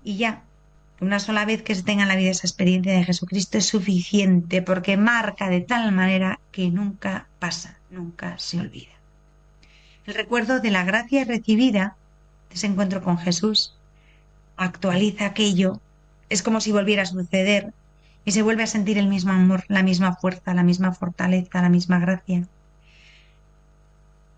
S2: Y ya, una sola vez que se tenga en la vida esa experiencia de Jesucristo es suficiente porque marca de tal manera que nunca pasa, nunca se olvida. El recuerdo de la gracia recibida de ese encuentro con Jesús actualiza aquello, es como si volviera a suceder y se vuelve a sentir el mismo amor, la misma fuerza, la misma fortaleza, la misma gracia.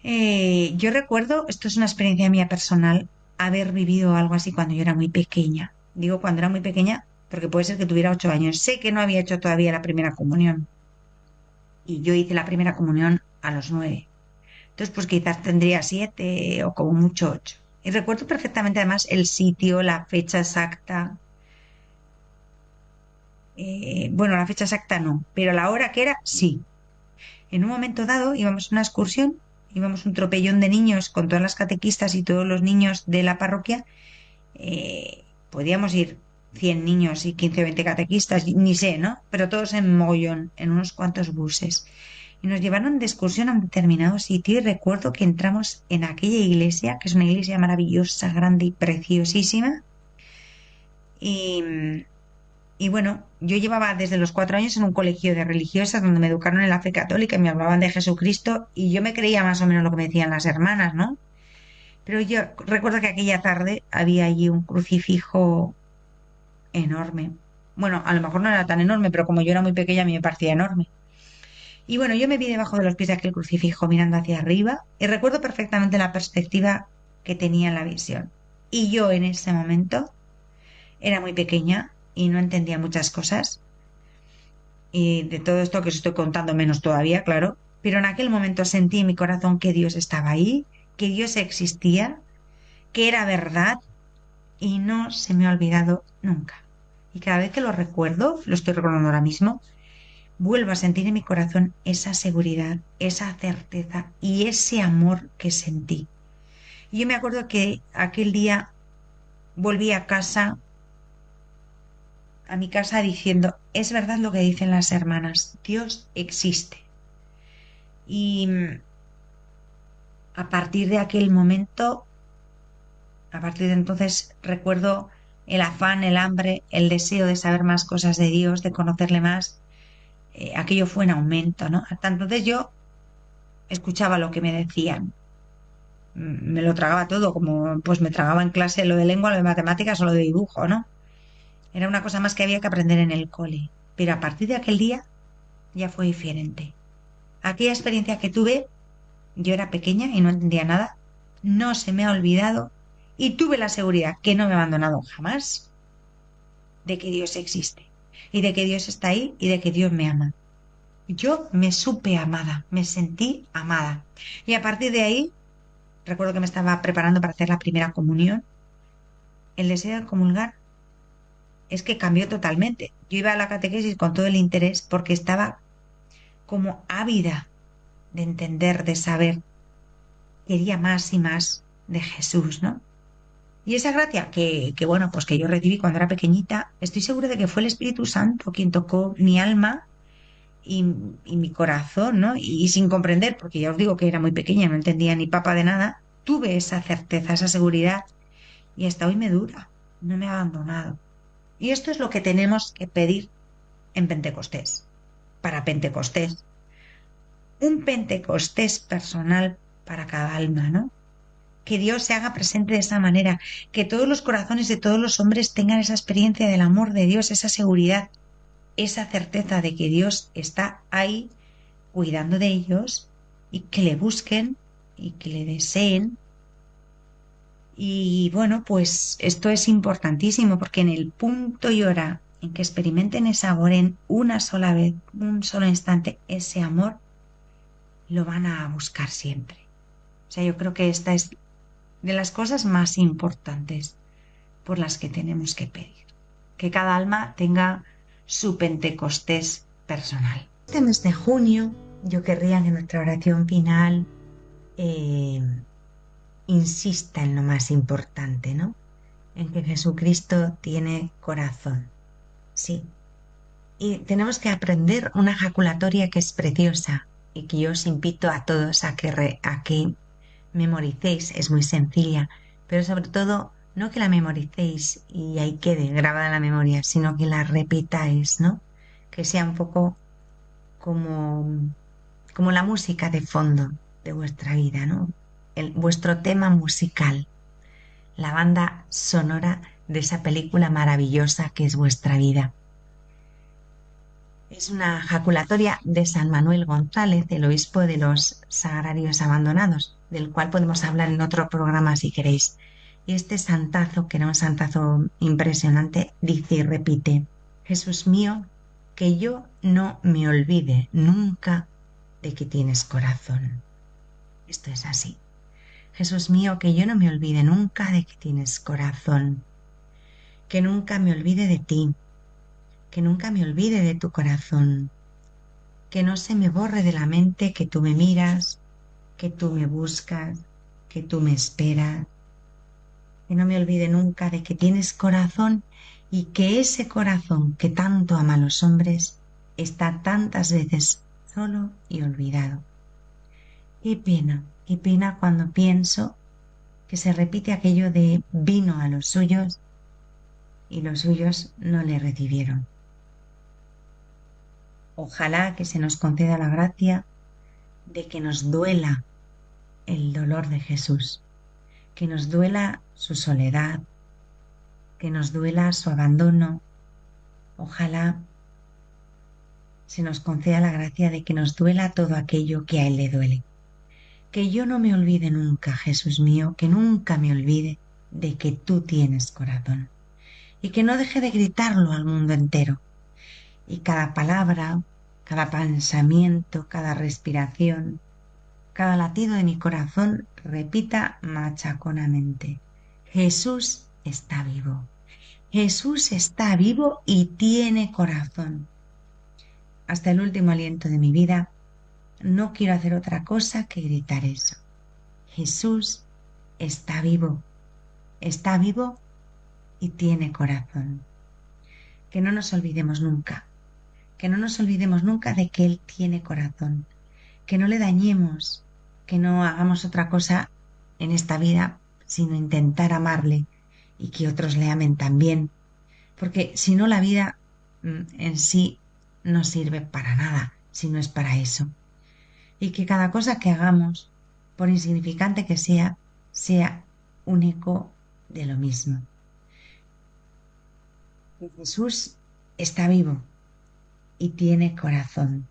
S2: Yo recuerdo, esto es una experiencia mía personal, haber vivido algo así cuando yo era muy pequeña. Digo cuando era muy pequeña porque puede ser que tuviera 8 años. Sé que no había hecho todavía la primera comunión y yo hice la primera comunión a los 9. Entonces, pues quizás tendría 7 o como mucho 8. Y recuerdo perfectamente además el sitio, la fecha exacta. Bueno, la fecha exacta no, pero la hora que era, sí. En un momento dado íbamos a una excursión, íbamos un tropellón de niños con todas las catequistas y todos los niños de la parroquia. Podíamos ir 100 niños y 15 o 20 catequistas, ni sé, ¿no? Pero todos en mogollón, en unos cuantos buses. Y nos llevaron de excursión a un determinado sitio y recuerdo que entramos en aquella iglesia, que es una iglesia maravillosa, grande y preciosísima. Y bueno, yo llevaba desde los 4 años en un colegio de religiosas donde me educaron en la fe católica y me hablaban de Jesucristo y yo me creía más o menos lo que me decían las hermanas, ¿no? Pero yo recuerdo que aquella tarde había allí un crucifijo enorme. Bueno, a lo mejor no era tan enorme, pero como yo era muy pequeña a mí me parecía enorme. Y bueno, yo me vi debajo de los pies de aquel crucifijo mirando hacia arriba y recuerdo perfectamente la perspectiva que tenía en la visión. Y yo en ese momento era muy pequeña y no entendía muchas cosas. Y de todo esto que os estoy contando menos todavía, claro. Pero en aquel momento sentí en mi corazón que Dios estaba ahí, que Dios existía, que era verdad y no se me ha olvidado nunca. Y cada vez que lo recuerdo, lo estoy recordando ahora mismo, vuelvo a sentir en mi corazón esa seguridad, esa certeza y ese amor que sentí. Y yo me acuerdo que aquel día volví a mi casa diciendo, es verdad lo que dicen las hermanas, Dios existe. Y a partir de aquel momento, a partir de entonces, recuerdo el afán, el hambre, el deseo de saber más cosas de Dios, de conocerle más. Aquello fue en aumento, ¿no? Hasta entonces yo escuchaba lo que me decían, me lo tragaba todo, como pues me tragaba en clase lo de lengua, lo de matemáticas o lo de dibujo, ¿no? Era una cosa más que había que aprender en el cole. Pero a partir de aquel día ya fue diferente. Aquella experiencia que tuve, yo era pequeña y no entendía nada, no se me ha olvidado y tuve la seguridad que no me ha abandonado jamás de que Dios existe y de que Dios está ahí y de que Dios me ama. Yo me supe amada, me sentí amada. Y a partir de ahí, recuerdo que me estaba preparando para hacer la primera comunión. El deseo de comulgar es que cambió totalmente. Yo iba a la catequesis con todo el interés porque estaba como ávida de entender, de saber. Quería más y más de Jesús, ¿no? Y esa gracia bueno, pues que yo recibí cuando era pequeñita, estoy segura de que fue el Espíritu Santo quien tocó mi alma y, y mi corazón, ¿no? Y sin comprender, porque ya os digo que era muy pequeña, no entendía ni papa de nada, tuve esa certeza, esa seguridad y hasta hoy me dura, no me ha abandonado. Y esto es lo que tenemos que pedir en Pentecostés, para Pentecostés. Un Pentecostés personal para cada alma, ¿no? Que Dios se haga presente de esa manera, que todos los corazones de todos los hombres tengan esa experiencia del amor de Dios, esa seguridad, esa certeza de que Dios está ahí cuidando de ellos y que le busquen y que le deseen. Y bueno, pues esto es importantísimo porque en el punto y hora en que experimenten y saboren una sola vez, un solo instante, ese amor, lo van a buscar siempre. O sea, yo creo que esta es de las cosas más importantes por las que tenemos que pedir. Que cada alma tenga su Pentecostés personal. Este mes de junio, yo querría que nuestra oración final eh, insista en lo más importante, ¿no? En que Jesucristo tiene corazón. Sí. Y tenemos que aprender una ejaculatoria que es preciosa y que yo os invito a todos a que memoricéis. Es muy sencilla, pero sobre todo no que la memoricéis y ahí quede grabada en la memoria, sino que la repitáis, ¿no? Que sea un poco como, como la música de fondo de vuestra vida, ¿no? Vuestro tema musical, la banda sonora de esa película maravillosa que es vuestra vida. Es una jaculatoria de San Manuel González, el obispo de los Sagrarios Abandonados, del cual podemos hablar en otro programa si queréis. Y este santazo, que era un santazo impresionante, dice y repite: Jesús mío, que yo no me olvide nunca de que tienes corazón. Esto es así. Jesús mío, que yo no me olvide nunca de que tienes corazón. Que nunca me olvide de ti. Que nunca me olvide de tu corazón. Que no se me borre de la mente que tú me miras, que tú me buscas, que tú me esperas. Que no me olvide nunca de que tienes corazón y que ese corazón que tanto ama a los hombres está tantas veces solo y olvidado. Qué pena cuando pienso que se repite aquello de vino a los suyos y los suyos no le recibieron. Ojalá que se nos conceda la gracia de que nos duela el dolor de Jesús, que nos duela su soledad, que nos duela su abandono. Ojalá se nos conceda la gracia de que nos duela todo aquello que a Él le duele. Que yo no me olvide nunca, Jesús mío, que nunca me olvide de que tú tienes corazón. Y que no deje de gritarlo al mundo entero. Y cada palabra, cada pensamiento, cada respiración, cada latido de mi corazón repita machaconamente: Jesús está vivo. Jesús está vivo y tiene corazón. hasta el último aliento de mi vida, no quiero hacer otra cosa que gritar eso. Jesús está vivo y tiene corazón. Que no nos olvidemos nunca, que no nos olvidemos nunca de que Él tiene corazón, que no le dañemos, que no hagamos otra cosa en esta vida sino intentar amarle y que otros le amen también, porque si no la vida en sí no sirve para nada, si no es para eso. Y que cada cosa que hagamos, por insignificante que sea, sea un eco de lo mismo. Que Jesús está vivo y tiene corazón.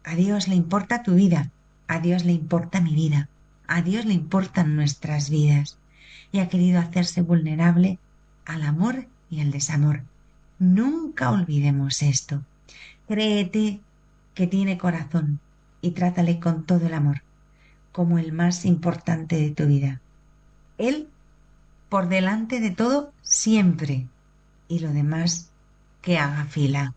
S2: A Dios le importa tu vida, a Dios le importa mi vida, a Dios le importan nuestras vidas y ha querido hacerse vulnerable al amor y al desamor. Nunca olvidemos esto. Créete que tiene corazón y trátale con todo el amor, como el más importante de tu vida. Él por delante de todo siempre y lo demás que haga fila.